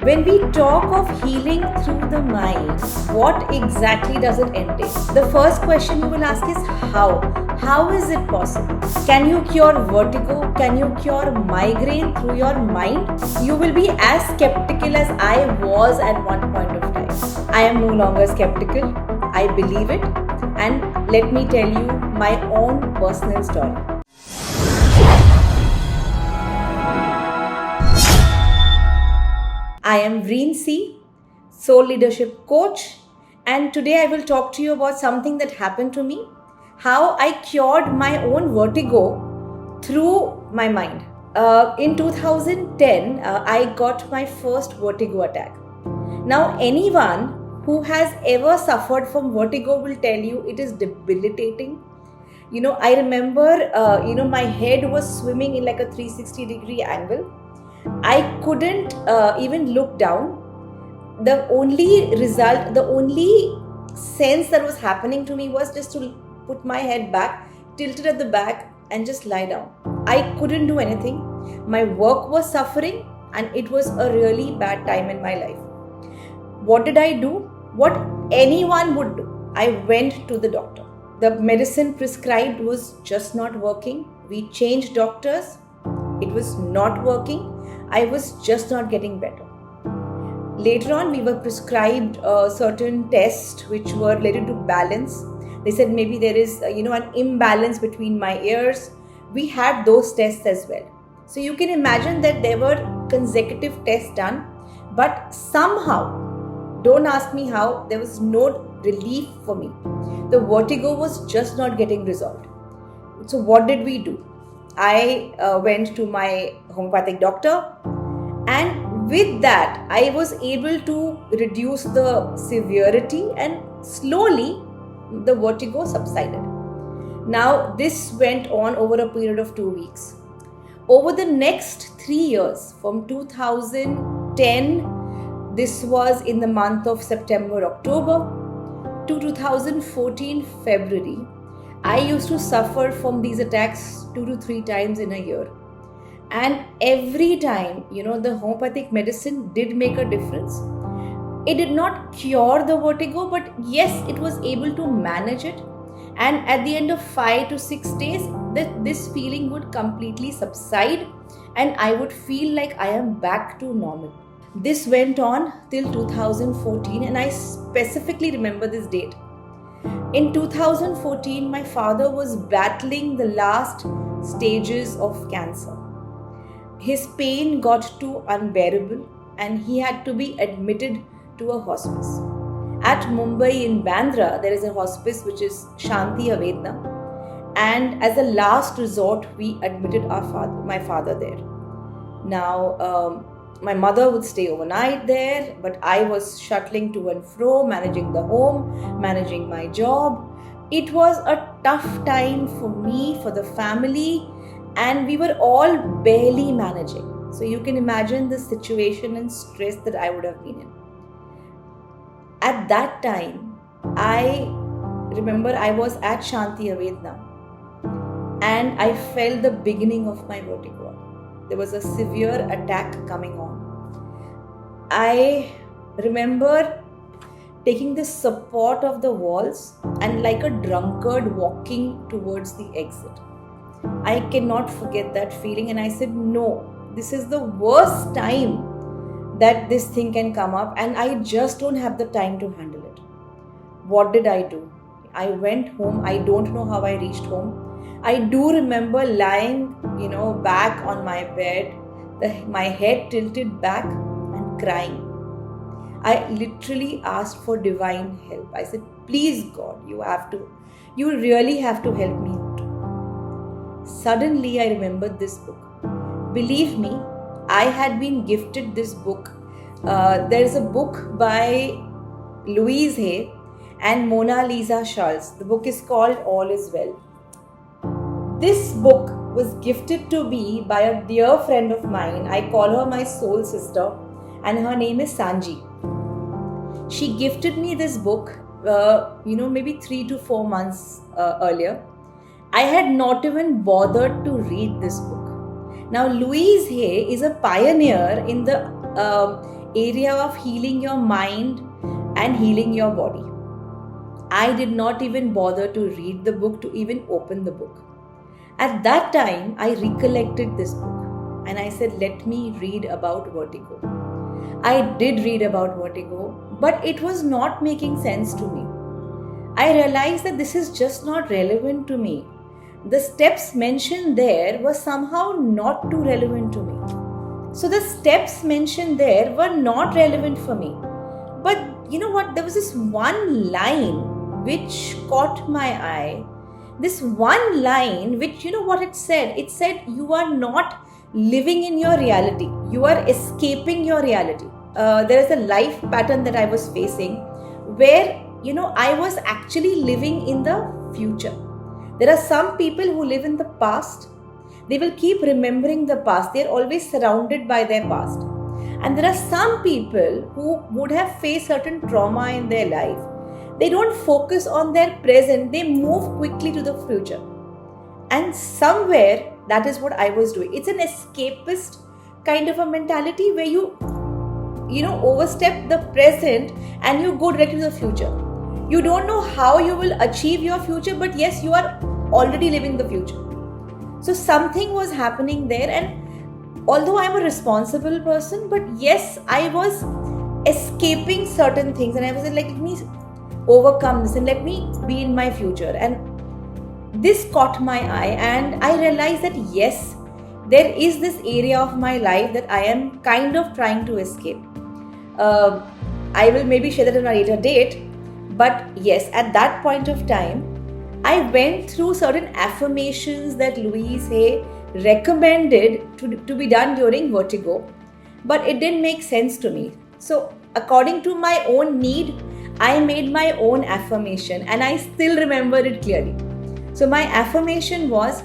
When we talk of healing through the mind, what exactly does it entail? The first question you will ask is how? How is it possible? Can you cure vertigo? Can you cure migraine through your mind? You will be as skeptical as I was at one point of time. I am no longer skeptical. I believe it. And let me tell you my own personal story. I am Vriin C, Soul Leadership Coach, and today I will talk to you about something that happened to me, how I cured my own vertigo through my mind. In 2010, I got my first vertigo attack. Now, anyone who has ever suffered from vertigo will tell you it is debilitating. I remember, my head was swimming in like a 360-degree angle. I couldn't even look down. The only sense that was happening to me was just to put my head back, tilted at the back, and just lie down. I couldn't do anything. My work was suffering, and it was a really bad time in my life. What did I do? What anyone would do. I went to the doctor. The medicine prescribed was just not working. We changed doctors. It was not working. I was just not getting better. Later on, we were prescribed certain tests which were related to balance. They said maybe there is, an imbalance between my ears. We had those tests as well. So you can imagine that there were consecutive tests done, but somehow, don't ask me how, there was no relief for me. The vertigo was just not getting resolved. So what did we do? I went to my homeopathic doctor, and with that I was able to reduce the severity, and slowly the vertigo subsided. Now this went on over a period of 2 weeks. Over the next 3 years, from 2010, this was in the month of September, October, to 2014, February, I used to suffer from these attacks 2 to 3 times in a year. And every time, the homeopathic medicine did make a difference. It did not cure the vertigo, but yes, it was able to manage it. And at the end of 5 to 6 days, this feeling would completely subside, and I would feel like I am back to normal. This went on till 2014, and I specifically remember this date. In 2014, my father was battling the last stages of cancer. His pain got too unbearable, and he had to be admitted to a hospice. At Mumbai in Bandra, there is a hospice which is Shanti Avedna, and as a last resort, we admitted my father there. Now, my mother would stay overnight there, but I was shuttling to and fro, managing the home, managing my job. It was a tough time for me, for the family, and we were all barely managing. So you can imagine the situation and stress that I would have been in. At that time, I remember I was at Shanti Avedna, and I felt the beginning of my vertigo. There was a severe attack coming on. I remember taking the support of the walls and like a drunkard walking towards the exit. I cannot forget that feeling, and I said, no, this is the worst time that this thing can come up, and I just don't have the time to handle it. What did I do? I went home. I don't know how I reached home. I do remember lying, back on my bed, my head tilted back and crying. I literally asked for divine help. I said, please God, you really have to help me out. Suddenly I remembered this book. Believe me, I had been gifted this book. There's a book by Louise Hay and Mona Lisa Schultz. The book is called All Is Well. This book was gifted to me by a dear friend of mine. I call her my soul sister, and her name is Sanji. She gifted me this book, maybe 3 to 4 months earlier. I had not even bothered to read this book. Now, Louise Hay is a pioneer in the area of healing your mind and healing your body. I did not even bother to read the book, to even open the book. At that time, I recollected this book and I said, let me read about vertigo. I did read about vertigo, but it was not making sense to me. I realized that this is just not relevant to me. The steps mentioned there were somehow not too relevant to me. So the steps mentioned there were not relevant for me. But you know what? There was this one line which caught my eye. This one line which, you know what it said? It said, you are not living in your reality. You are escaping your reality. There is a life pattern that I was facing where, I was actually living in the future. There are some people who live in the past. They will keep remembering the past. They are always surrounded by their past. And there are some people who would have faced certain trauma in their life. They don't focus on their present. They move quickly to the future. And somewhere, that is what I was doing. It's an escapist kind of a mentality where you overstep the present and you go directly to the future. You don't know how you will achieve your future, but yes, you are already living the future. So something was happening there, and although I'm a responsible person, but yes, I was escaping certain things, and I was like, let me overcome this and let me be in my future. And this caught my eye, and I realized that yes, there is this area of my life that I am kind of trying to escape. I will maybe share that on a later date. But yes, at that point of time, I went through certain affirmations that Louise Hay recommended to be done during vertigo, but it didn't make sense to me. So according to my own need, I made my own affirmation, and I still remember it clearly. So my affirmation was,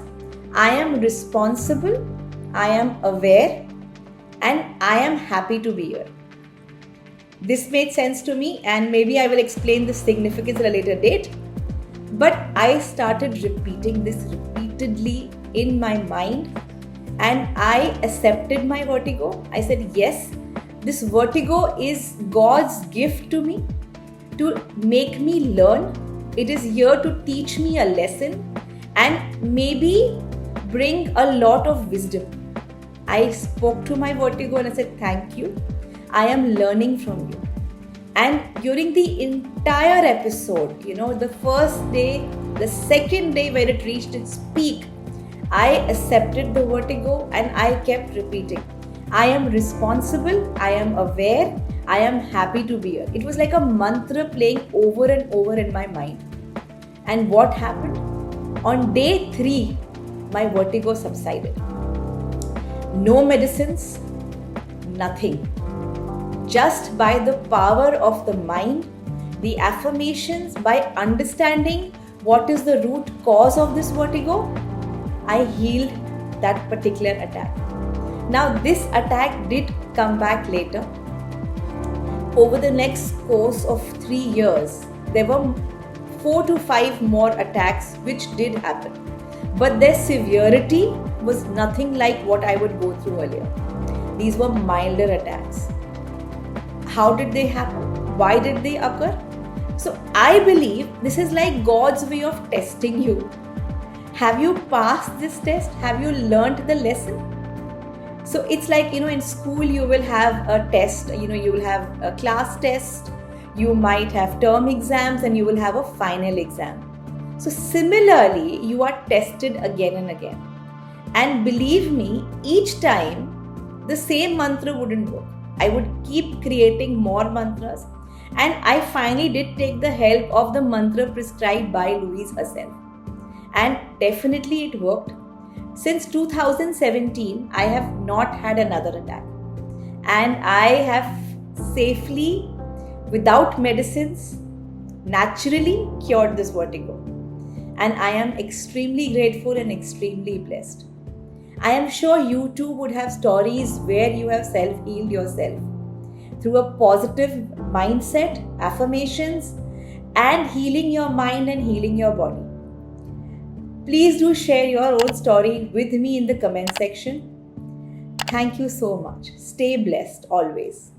I am responsible, I am aware, and I am happy to be here. This made sense to me, and maybe I will explain the significance at a later date. But I started repeating this repeatedly in my mind, and I accepted my vertigo. I said, yes, this vertigo is God's gift to me to make me learn. It is here to teach me a lesson and maybe bring a lot of wisdom. I spoke to my vertigo and I said, thank you. I am learning from you. And during the entire episode, the first day, the second day where it reached its peak, I accepted the vertigo and I kept repeating, I am responsible, I am aware, I am happy to be here. It was like a mantra playing over and over in my mind. And what happened? On day 3, my vertigo subsided. No medicines, nothing. Just by the power of the mind, the affirmations, by understanding what is the root cause of this vertigo, I healed that particular attack. Now, this attack did come back later. Over the next course of 3 years, there were 4 to 5 more attacks which did happen. But their severity was nothing like what I would go through earlier. These were milder attacks. How did they happen? Why did they occur? So I believe this is like God's way of testing you. Have you passed this test? Have you learned the lesson? So it's like, in school you will have a test, you will have a class test, you might have term exams, and you will have a final exam. So similarly, you are tested again and again. And believe me, each time the same mantra wouldn't work. I would keep creating more mantras, and I finally did take the help of the mantra prescribed by Louise herself. And definitely it worked. Since 2017, I have not had another attack. And I have safely, without medicines, naturally cured this vertigo. And I am extremely grateful and extremely blessed. I am sure you too would have stories where you have self-healed yourself through a positive mindset, affirmations, and healing your mind and healing your body. Please do share your own story with me in the comment section. Thank you so much. Stay blessed always.